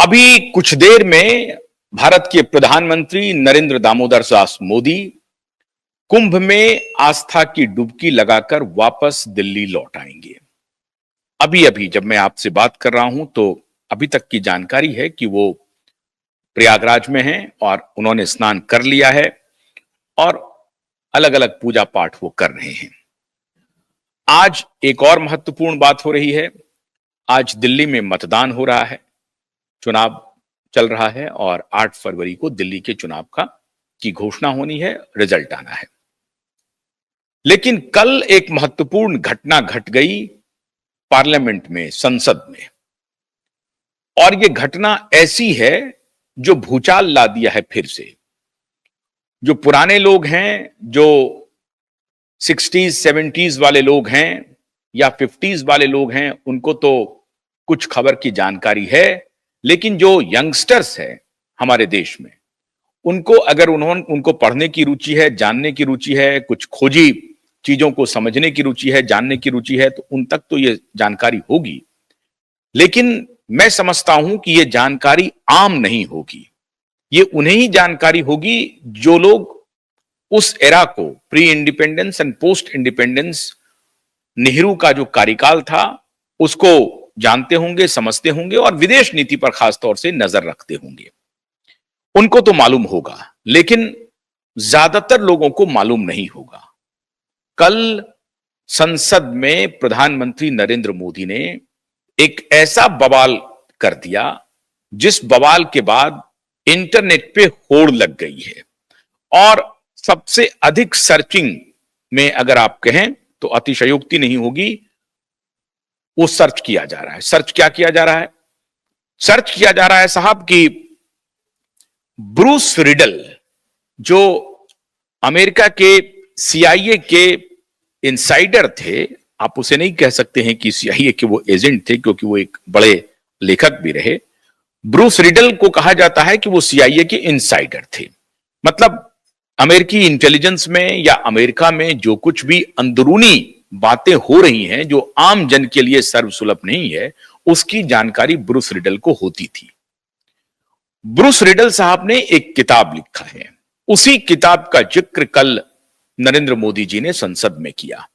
अभी कुछ देर में भारत के प्रधानमंत्री नरेंद्र दामोदर दास मोदी कुंभ में आस्था की डुबकी लगाकर वापस दिल्ली लौट आएंगे। अभी अभी जब मैं आपसे बात कर रहा हूं तो अभी तक की जानकारी है कि वो प्रयागराज में हैं और उन्होंने स्नान कर लिया है और अलग अलग पूजा पाठ वो कर रहे हैं। आज एक और महत्वपूर्ण बात हो रही है। आज दिल्ली में मतदान हो रहा है, चुनाव चल रहा है और 8 फरवरी को दिल्ली के चुनाव की घोषणा होनी है, रिजल्ट आना है। लेकिन कल एक महत्वपूर्ण घटना घट गई पार्लियामेंट में, संसद में, और यह घटना ऐसी है जो भूचाल ला दिया है फिर से। जो पुराने लोग हैं, जो 60s 70s वाले लोग हैं या 50s वाले लोग हैं, उनको तो कुछ खबर की जानकारी है, लेकिन जो यंगस्टर्स हैं हमारे देश में, उनको अगर उनको पढ़ने की रुचि है, जानने की रुचि है, कुछ खोजी चीजों को समझने की रुचि है, जानने की रुचि है, तो उन तक तो ये जानकारी होगी। लेकिन मैं समझता हूं कि ये जानकारी आम नहीं होगी। ये उन्हें ही जानकारी होगी जो लोग उस एरा को, pre independence and post independence, Nehru का जो कार्यकाल था, उसको जानते होंगे, समझते होंगे और विदेश नीति पर खासतौर से नजर रखते होंगे। उनको तो मालूम होगा, लेकिन ज्यादातर लोगों को मालूम नहीं होगा। कल संसद में प्रधानमंत्री नरेंद्र मोदी ने एक ऐसा बवाल कर दिया जिस बवाल के बाद इंटरनेट पे होड़ लग गई है और सबसे अधिक सर्चिंग में, अगर आप कहें तो अतिशयोक्ति नहीं होगी, वो सर्च किया जा रहा है। सर्च क्या किया जा रहा है? सर्च किया जा रहा है साहब कि ब्रूस रिडल, जो अमेरिका के CIA के इनसाइडर थे, आप उसे नहीं कह सकते हैं कि CIA के वो एजेंट थे, क्योंकि वो एक बड़े लेखक भी रहे। ब्रूस रिडल को कहा जाता है कि वो CIA के इनसाइडर थे। मतलब अमेरिकी इंटेलिजेंस में या अमेरिका में जो कुछ भी अंदरूनी बातें हो रही हैं, जो आम जन के लिए सर्वसुलभ नहीं है, उसकी जानकारी ब्रूस रिडल को होती थी। ब्रूस रिडल साहब ने एक किताब लिखा है। उसी किताब का जिक्र कल नरेंद्र मोदी जी ने संसद में किया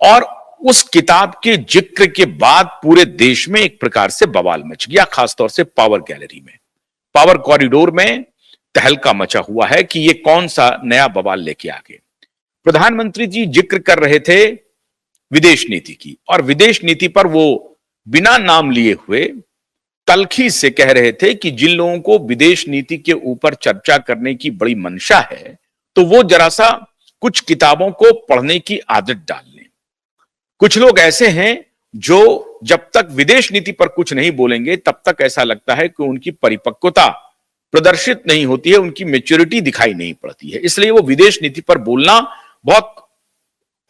और उस किताब के जिक्र के बाद पूरे देश में एक प्रकार से बवाल मच गया, खासतौर से पावर गैलरी में, पावर कॉरिडोर में तहलका मचा हुआ है कि ये कौन सा नया बवाल लेके आ गए। प्रधानमंत्री जी जिक्र कर रहे थे विदेश नीति की, और विदेश नीति पर वो बिना नाम लिए हुए तल्खी से कह रहे थे कि जिन लोगों को विदेश नीति के ऊपर चर्चा करने की बड़ी मंशा है, तो वो जरा सा कुछ किताबों को पढ़ने की आदत डाल लें। कुछ लोग ऐसे हैं जो जब तक विदेश नीति पर कुछ नहीं बोलेंगे, तब तक ऐसा लगता है कि उनकी परिपक्वता प्रदर्शित नहीं होती है, उनकी मैच्योरिटी दिखाई नहीं पड़ती है। इसलिए वो विदेश नीति पर बोलना बहुत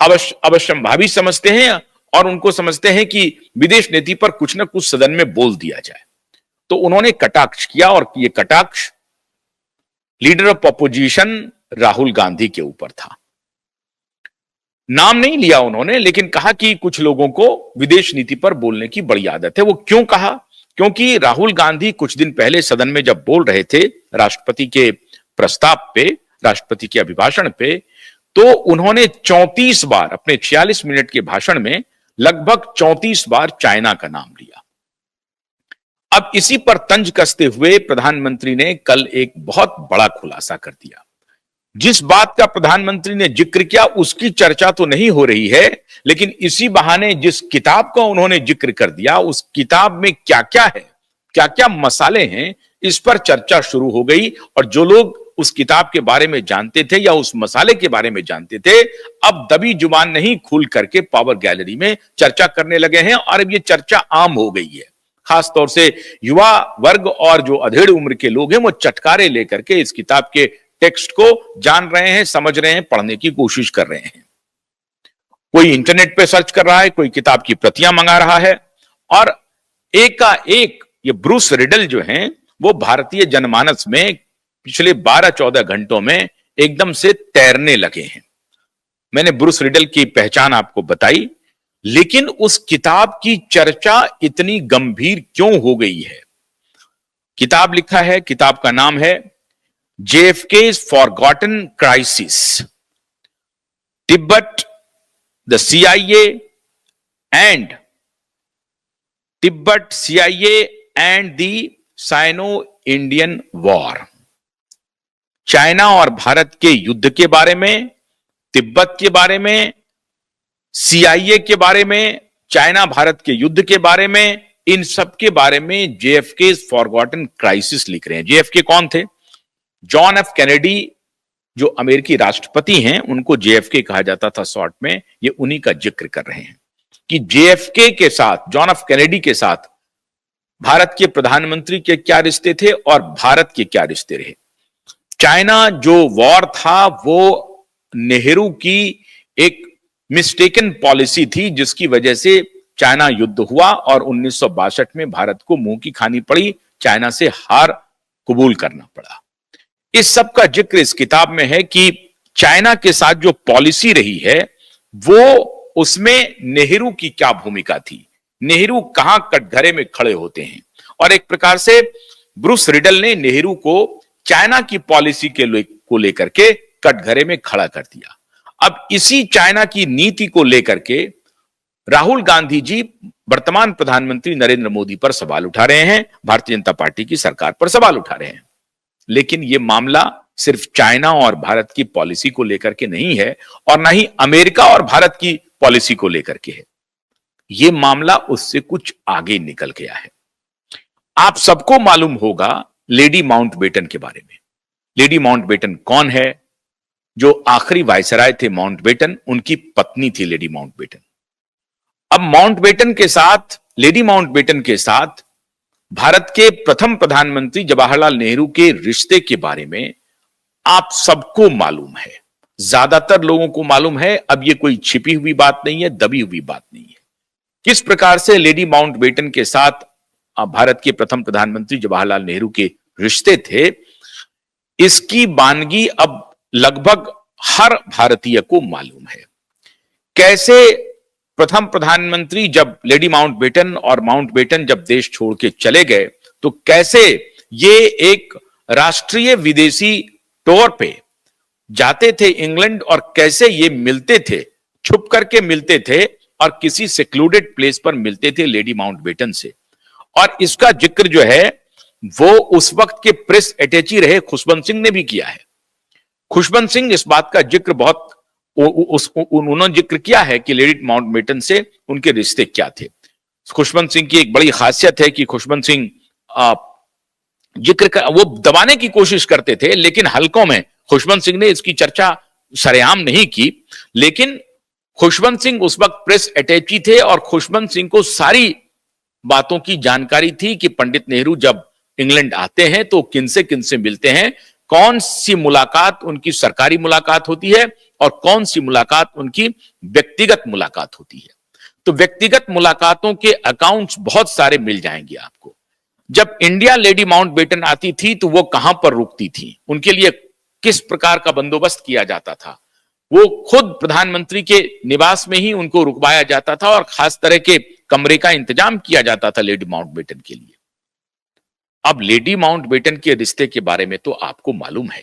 अवश्यंभावी समझते हैं और उनको समझते हैं कि विदेश नीति पर कुछ ना कुछ सदन में बोल दिया जाए। तो उन्होंने कटाक्ष किया और ये कटाक्ष leader of opposition Rahul Gandhi के ऊपर था। नाम नहीं लिया उन्होंने, लेकिन कहा कि कुछ लोगों को विदेश नीति पर बोलने की बड़ी आदत है। वो क्यों कहा? क्योंकि राहुल गांधी कुछ दिन पहले सदन में जब बोल रहे थे राष्ट्रपति के प्रस्ताव पे, राष्ट्रपति के अभिभाषण पे, तो उन्होंने 34 बार अपने 46 मिनट के भाषण में लगभग 34 बार चाइना का नाम लिया। अब इसी पर तंज कसते हुए प्रधानमंत्री ने कल एक बहुत बड़ा खुलासा कर दिया। जिस बात का प्रधानमंत्री ने जिक्र किया उसकी चर्चा तो नहीं हो रही है, लेकिन इसी बहाने जिस किताब का उन्होंने जिक्र कर दिया, उस किताब में क्या क्या है, क्या क्या मसाले हैं, इस पर चर्चा शुरू हो गई। और जो लोग उस किताब के बारे में जानते थे या उस मसाले के बारे में जानते थे, अब दबी जुबान नहीं खुल करके पावर गैलरी में चर्चा करने लगे हैं और अब ये चर्चा आम हो गई है। खासतौर से युवा वर्ग और जो अधेड़ उम्र के लोग हैं, वो चटकारे लेकर के इस किताब के टेक्स्ट को जान रहे हैं, समझ रहे हैं, पढ़ने की कोशिश कर रहे हैं। कोई इंटरनेट पे सर्च कर रहा है, कोई किताब की प्रतियां मंगा रहा है, और एक का एक ये ब्रूस रिडल जो हैं, वो भारतीय जनमानस में पिछले 12-14 घंटों में एकदम से तैरने लगे हैं। मैंने ब्रूस रिडल की पहचान आपको बताई, लेकिन उस किताब की चर्चा इतनी गंभीर क्यों हो गई है? किताब लिखा है, किताब का नाम है JFK's Forgotten Crisis, Tibet, the CIA and Tibet, CIA and the Sino Indian war. China और भारत के युद्ध के बारे में, तिब्बत के बारे में, CIA के बारे में, चाइना भारत के युद्ध के बारे में, इन सब के बारे में JFK's फॉरगॉटन क्राइसिस लिख रहे हैं। JFK कौन थे? जॉन एफ कैनेडी, जो अमेरिकी राष्ट्रपति हैं, उनको JFK कहा जाता था शॉर्ट में। ये उन्हीं का जिक्र कर रहे हैं कि JFK के साथ, जॉन एफ कैनेडी के साथ भारत के प्रधानमंत्री के क्या रिश्ते थे और भारत के क्या रिश्ते रहे। चाइना जो वॉर था वो नेहरू की एक मिस्टेकन पॉलिसी थी, जिसकी वजह से चाइना युद्ध हुआ और 1962 में भारत को मुंह की खानी पड़ी, चाइना से हार कबूल करना पड़ा। इस सब का जिक्र इस किताब में है कि चाइना के साथ जो पॉलिसी रही है वो, उसमें नेहरू की क्या भूमिका थी, नेहरू कहां कटघरे में खड़े होते हैं। और एक प्रकार से ब्रूस रिडल ने नेहरू को चाइना की पॉलिसी को लेकर के कटघरे में खड़ा कर दिया। अब इसी चाइना की नीति को लेकर के राहुल गांधी जी वर्तमान प्रधानमंत्री नरेंद्र मोदी पर सवाल उठा रहे हैं, भारतीय जनता पार्टी की सरकार पर सवाल उठा रहे हैं। लेकिन यह मामला सिर्फ चाइना और भारत की पॉलिसी को लेकर के नहीं है और ना ही अमेरिका और भारत की पॉलिसी को लेकर के है। यह मामला उससे कुछ आगे निकल गया है। आप सबको मालूम होगा लेडी माउंटबेटन के बारे में। लेडी माउंटबेटन कौन है? जो आखिरी वायसराय थे माउंटबेटन, उनकी पत्नी थी लेडी माउंटबेटन। अब माउंटबेटन के साथ, लेडी माउंटबेटन के साथ भारत के प्रथम प्रधानमंत्री जवाहरलाल नेहरू के रिश्ते के बारे में आप सबको मालूम है, ज्यादातर लोगों को मालूम है। अब ये कोई छिपी हुई बात नहीं है, दबी हुई बात नहीं है। किस प्रकार से लेडी माउंटबेटन के साथ भारत के प्रथम प्रधानमंत्री जवाहरलाल नेहरू के रिश्ते थे, इसकी वानगी अब लगभग हर भारतीय को मालूम है। कैसे प्रथम प्रधानमंत्री जब लेडी माउंटबेटन और माउंटबेटन जब देश छोड़ के चले गए, तो कैसे ये एक राष्ट्रीय विदेशी टूर पे जाते थे इंग्लैंड, और कैसे ये मिलते थे, छुप करके मिलते थे और किसी सेक्लूडेड प्लेस पर मिलते थे लेडी माउंटबेटन से। और इसका जिक्र जो है वो उस वक्त के प्रेस अटैची रहे खुशवंत सिंह ने भी किया है। खुशवंत सिंह इस बात का जिक्र बहुत, उन्होंने जिक्र किया है कि लेडी माउंटबेटन से उनके रिश्ते क्या थे। खुशवंत सिंह की एक बड़ी खासियत है कि खुशवंत सिंह वो दबाने की कोशिश करते थे, लेकिन हल्कों में खुशवंत सिंह ने इसकी चर्चा सरेआम नहीं की। लेकिन खुशवंत सिंह उस वक्त प्रेस अटैची थे और खुशवंत सिंह को सारी बातों की जानकारी थी कि पंडित नेहरू जब इंग्लैंड आते हैं तो किनसे मिलते हैं, कौन सी मुलाकात उनकी सरकारी मुलाकात होती है और कौन सी मुलाकात उनकी व्यक्तिगत मुलाकात होती है। तो व्यक्तिगत मुलाकातों के अकाउंट्स बहुत सारे मिल जाएंगे आपको। जब इंडिया लेडी माउंटबेटन आती थी तो वो कहां पर रुकती थी, उनके लिए किस प्रकार का बंदोबस्त किया जाता था, वो खुद प्रधानमंत्री के निवास में ही उनको रुकवाया जाता था और खास तरह के कमरे का इंतजाम किया जाता था लेडी माउंटबेटन के लिए। अब लेडी माउंटबेटन के रिश्ते के बारे में तो आपको मालूम है।